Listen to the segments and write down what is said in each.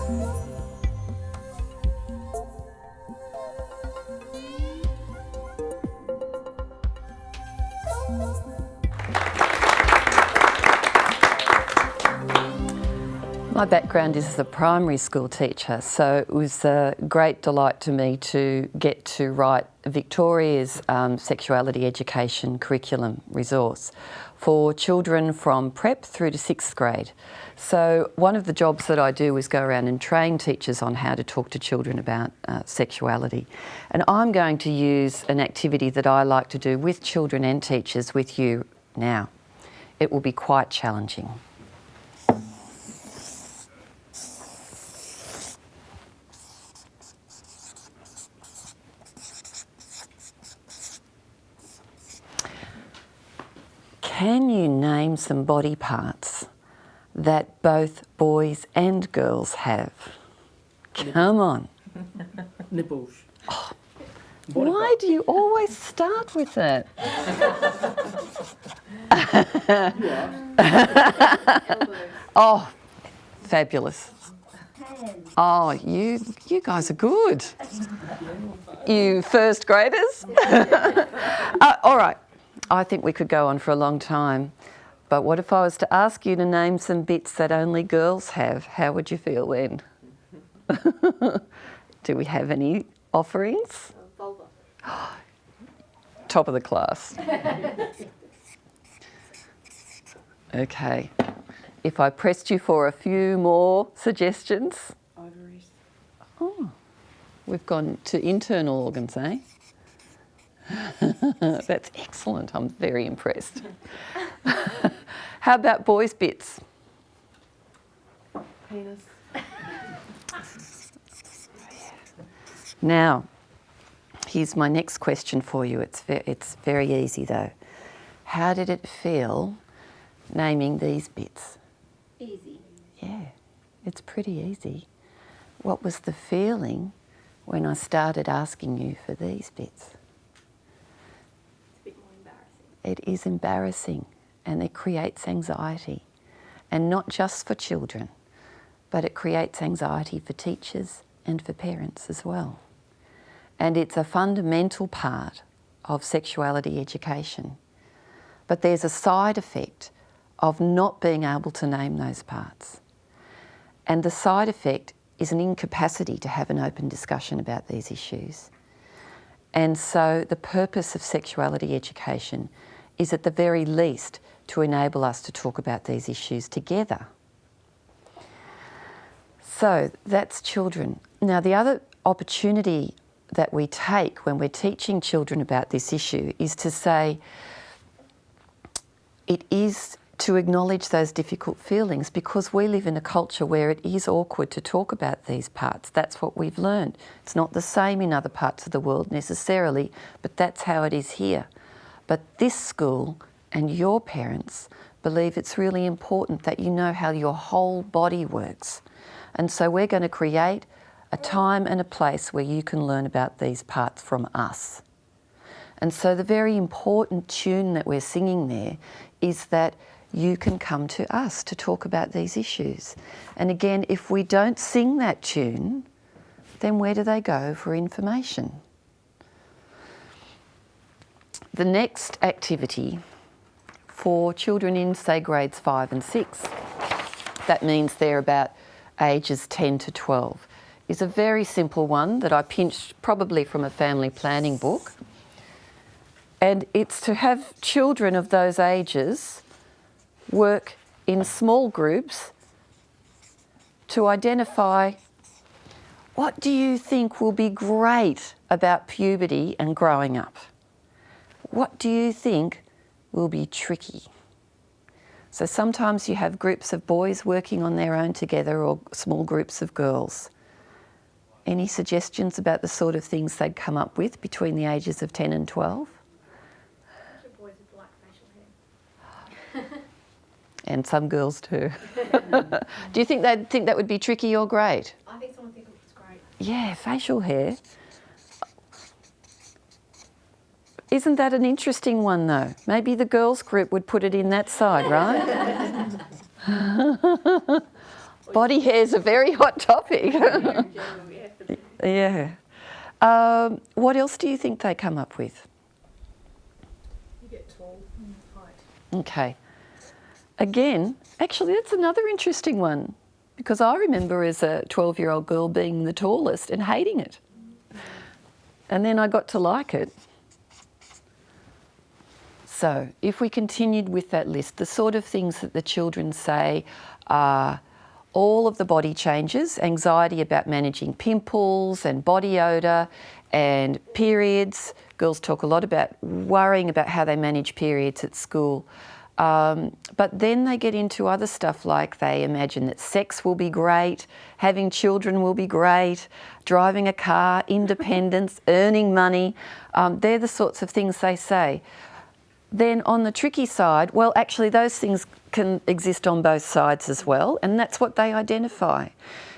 My background is as a primary school teacher, so it was a great delight to me to get to write Victoria's sexuality education curriculum resource for children from prep through to 6th grade. So one of the jobs that I do is go around and train teachers on how to talk to children about sexuality. And I'm going to use an activity that I like to do with children and teachers with you now. It will be quite challenging. Can you name some body parts that both boys and girls have? Come on. Nipples. Oh, why do you always start with that? Oh, fabulous. Oh, you guys are good. You first graders? All right. I think we could go on for a long time, but what if I was to ask you to name some bits that only girls have? How would you feel then? Do we have any offerings? Vulva. Top of the class. Okay. If I pressed you for a few more suggestions? Ovaries. Oh, we've gone to internal organs, eh? That's excellent. I'm very impressed. How about boys' bits? Penis. Now, here's my next question for you. It's very easy though. How did it feel naming these bits? Easy. Yeah, it's pretty easy. What was the feeling when I started asking you for these bits? It is embarrassing and it creates anxiety, and not just for children, but it creates anxiety for teachers and for parents as well. And it's a fundamental part of sexuality education. But there's a side effect of not being able to name those parts. And the side effect is an incapacity to have an open discussion about these issues. And so the purpose of sexuality education is at the very least to enable us to talk about these issues together. So that's children. Now the other opportunity that we take when we're teaching children about this issue is to say it is to acknowledge those difficult feelings, because we live in a culture where it is awkward to talk about these parts. That's what we've learned. It's not the same in other parts of the world necessarily, but that's how it is here. But this school and your parents believe it's really important that you know how your whole body works. And so we're going to create a time and a place where you can learn about these parts from us. And so the very important tune that we're singing there is that you can come to us to talk about these issues. And again, if we don't sing that tune, then where do they go for information? The next activity for children in, say, grades 5 and 6, that means they're about ages 10 to 12, is a very simple one that I pinched probably from a family planning book. And it's to have children of those ages work in small groups to identify what do you think will be great about puberty and growing up? What do you think will be tricky? So sometimes you have groups of boys working on their own together or small groups of girls. Any suggestions about the sort of things they'd come up with between the ages of 10 and 12? Boys with black facial hair. And some girls too. Do you think they'd think that would be tricky or great? I think someone thinks it's great. Yeah, facial hair. Isn't that an interesting one though? Maybe the girls group would put it in that side, right? Body hair is a very hot topic. Yeah. What else do you think they come up with? You get tall, height. Okay. Again, actually, that's another interesting one because I remember as a 12-year-old girl being the tallest and hating it. And then I got to like it. So if we continued with that list, the sort of things that the children say are all of the body changes, anxiety about managing pimples and body odour and periods. Girls talk a lot about worrying about how they manage periods at school. But then they get into other stuff like they imagine that sex will be great, having children will be great, driving a car, independence, earning money. They're the sorts of things they say. Then on the tricky side, well, actually those things can exist on both sides as well, and that's what they identify.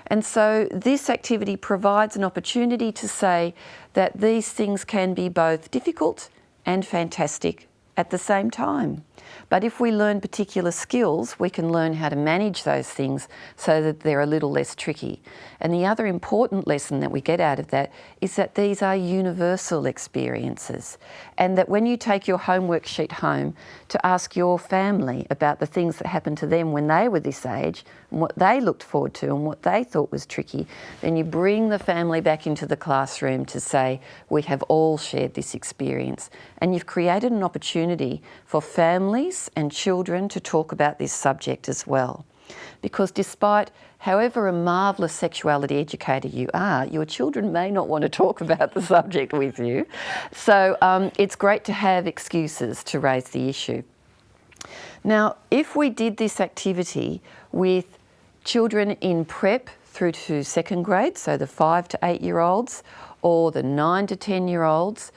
And so this activity provides an opportunity to say that these things can be both difficult and fantastic at the same time. But if we learn particular skills, we can learn how to manage those things so that they're a little less tricky. And the other important lesson that we get out of that is that these are universal experiences, and that when you take your homework sheet home to ask your family about the things that happened to them when they were this age and what they looked forward to and what they thought was tricky, then you bring the family back into the classroom to say, we have all shared this experience. And you've created an opportunity for families and children to talk about this subject as well. Because despite however a marvellous sexuality educator you are, your children may not want to talk about the subject with you. So it's great to have excuses to raise the issue. Now, if we did this activity with children in prep through to second grade, so the 5 to 8 year olds or the 9 to 10 year olds,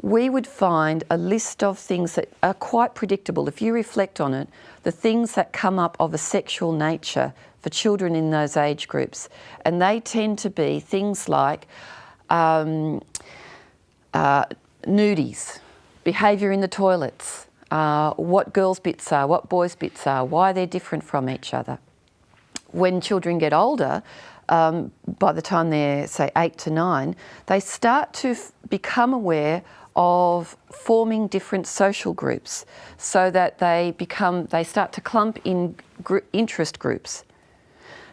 we would find a list of things that are quite predictable. If you reflect on it, the things that come up of a sexual nature for children in those age groups, and they tend to be things like nudies, behaviour in the toilets, what girls' bits are, what boys' bits are, why they're different from each other. When children get older, by the time they're, say, 8 to 9, they start to become aware of forming different social groups so that they start to clump in interest groups.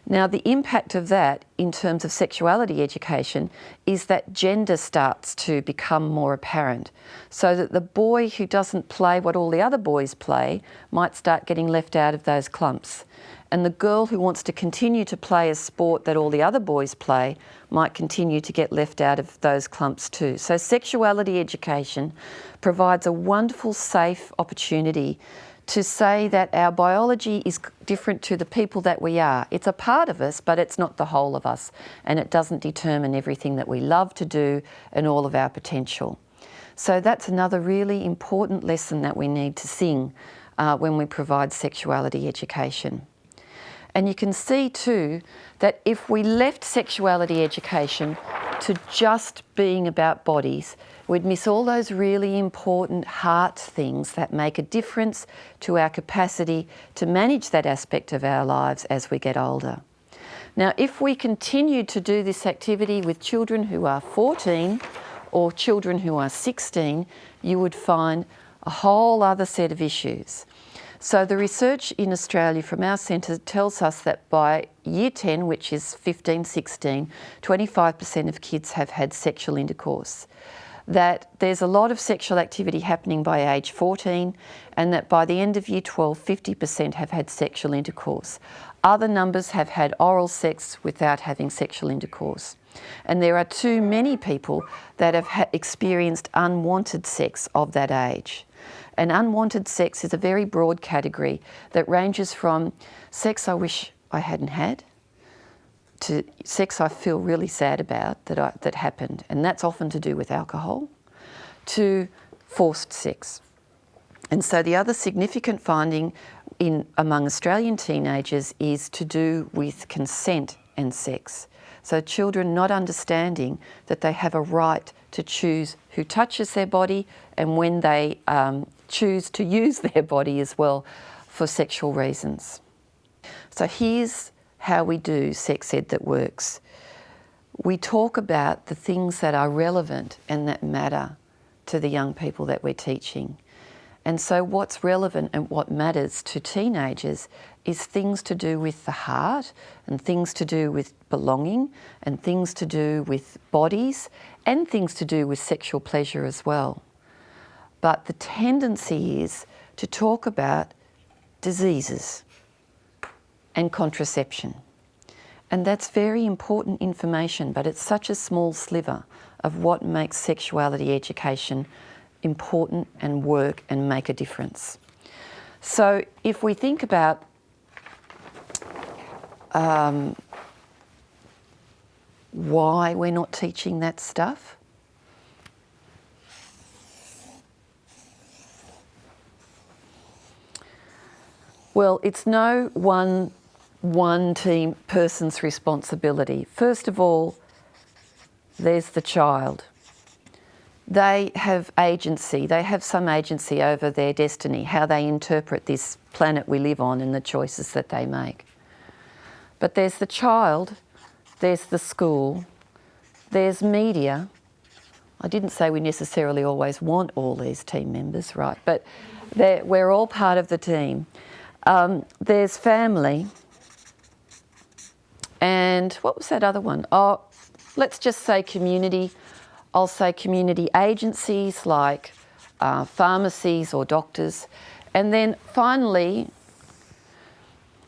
Now, the impact of that in terms of sexuality education is that gender starts to become more apparent, so that the boy who doesn't play what all the other boys play might start getting left out of those clumps. And the girl who wants to continue to play a sport that all the other boys play might continue to get left out of those clumps too. So sexuality education provides a wonderful, safe opportunity to say that our biology is different to the people that we are. It's a part of us, but it's not the whole of us, and it doesn't determine everything that we love to do and all of our potential. So that's another really important lesson that we need to sing when we provide sexuality education. And you can see too that if we left sexuality education to just being about bodies, we'd miss all those really important heart things that make a difference to our capacity to manage that aspect of our lives as we get older. Now, if we continued to do this activity with children who are 14 or children who are 16, you would find a whole other set of issues. So the research in Australia from our centre tells us that by year 10, which is 15, 16, 25% of kids have had sexual intercourse. That there's a lot of sexual activity happening by age 14, and that by the end of year 12, 50% have had sexual intercourse. Other numbers have had oral sex without having sexual intercourse. And there are too many people that have experienced unwanted sex of that age. And unwanted sex is a very broad category that ranges from sex I wish I hadn't had to sex I feel really sad about that happened, and that's often to do with alcohol, to forced sex. And so the other significant finding among Australian teenagers is to do with consent and sex. So children not understanding that they have a right to choose who touches their body and when they choose to use their body as well for sexual reasons. So here's how we do sex ed that works. We talk about the things that are relevant and that matter to the young people that we're teaching. And so what's relevant and what matters to teenagers is things to do with the heart and things to do with belonging and things to do with bodies and things to do with sexual pleasure as well. But the tendency is to talk about diseases and contraception. And that's very important information, but it's such a small sliver of what makes sexuality education important and work and make a difference. So if we think about why we're not teaching that stuff, well, it's no one team person's responsibility. First of all, there's the child. They have agency, they have some agency over their destiny, how they interpret this planet we live on and the choices that they make. But there's the child, there's the school, there's media. I didn't say we necessarily always want all these team members, right? But we're all part of the team. There's family. And what was that other one? Oh, let's just say community. I'll say community agencies like pharmacies or doctors. And then finally,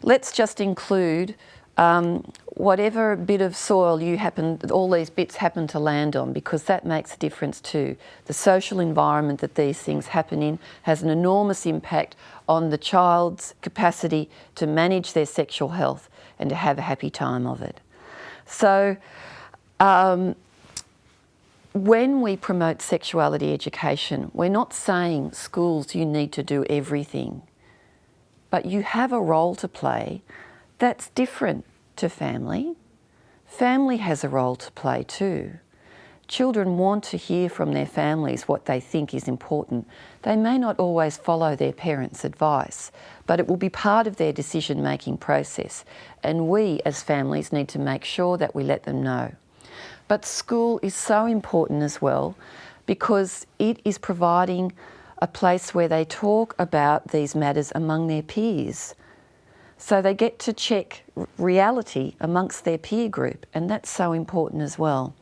let's just include whatever bit of soil all these bits happen to land on, because that makes a difference too. The social environment that these things happen in has an enormous impact on the child's capacity to manage their sexual health and to have a happy time of it. So when we promote sexuality education, we're not saying schools, you need to do everything, but you have a role to play that's different to family. Family has a role to play too. Children want to hear from their families what they think is important. They may not always follow their parents' advice, but it will be part of their decision-making process. And we as families need to make sure that we let them know. But school is so important as well, because it is providing a place where they talk about these matters among their peers. So they get to check reality amongst their peer group, and that's so important as well.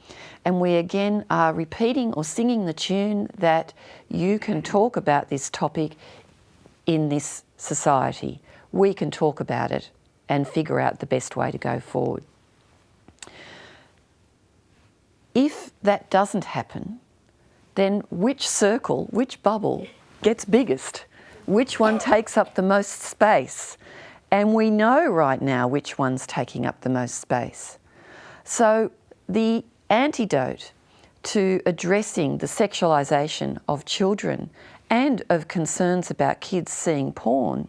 And we again are repeating or singing the tune that you can talk about this topic in this society. We can talk about it and figure out the best way to go forward. If that doesn't happen, then which circle, which bubble gets biggest? Which one takes up the most space? And we know right now which one's taking up the most space. So the antidote to addressing the sexualisation of children and of concerns about kids seeing porn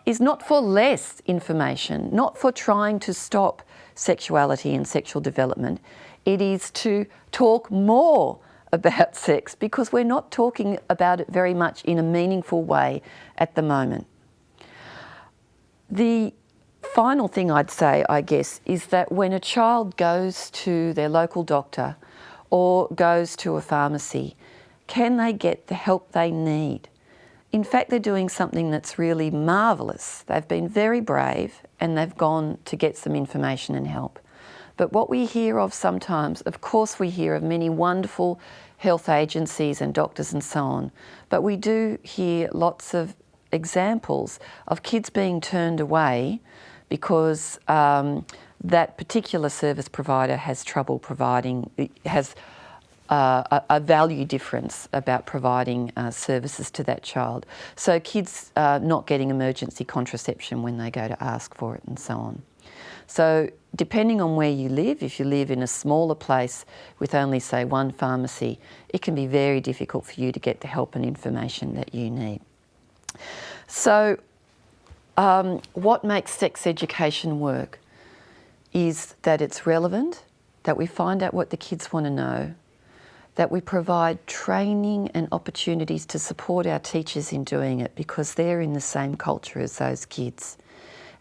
is not for less information, not for trying to stop sexuality and sexual development. It is to talk more about sex, because we're not talking about it very much in a meaningful way at the moment. The final thing I'd say, I guess, is that when a child goes to their local doctor or goes to a pharmacy, can they get the help they need? In fact, they're doing something that's really marvellous. They've been very brave and they've gone to get some information and help. But what we hear of sometimes, of course we hear of many wonderful health agencies and doctors and so on, but we do hear lots of examples of kids being turned away because that particular service provider has trouble providing, has a value difference about providing services to that child. So kids not getting emergency contraception when they go to ask for it and so on. So depending on where you live, if you live in a smaller place with only, say, one pharmacy, it can be very difficult for you to get the help and information that you need. So what makes sex education work is that it's relevant, that we find out what the kids want to know, that we provide training and opportunities to support our teachers in doing it, because they're in the same culture as those kids.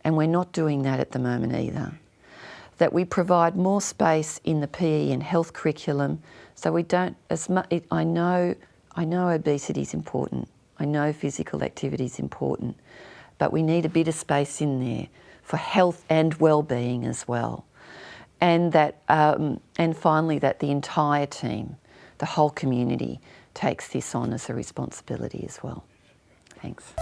And we're not doing that at the moment either. that we provide more space in the PE and health curriculum, so we don't as much. I know obesity is important. I know physical activity is important, but we need a bit of space in there for health and well-being as well. And that, and finally, that the entire team, the whole community, takes this on as a responsibility as well. Thanks.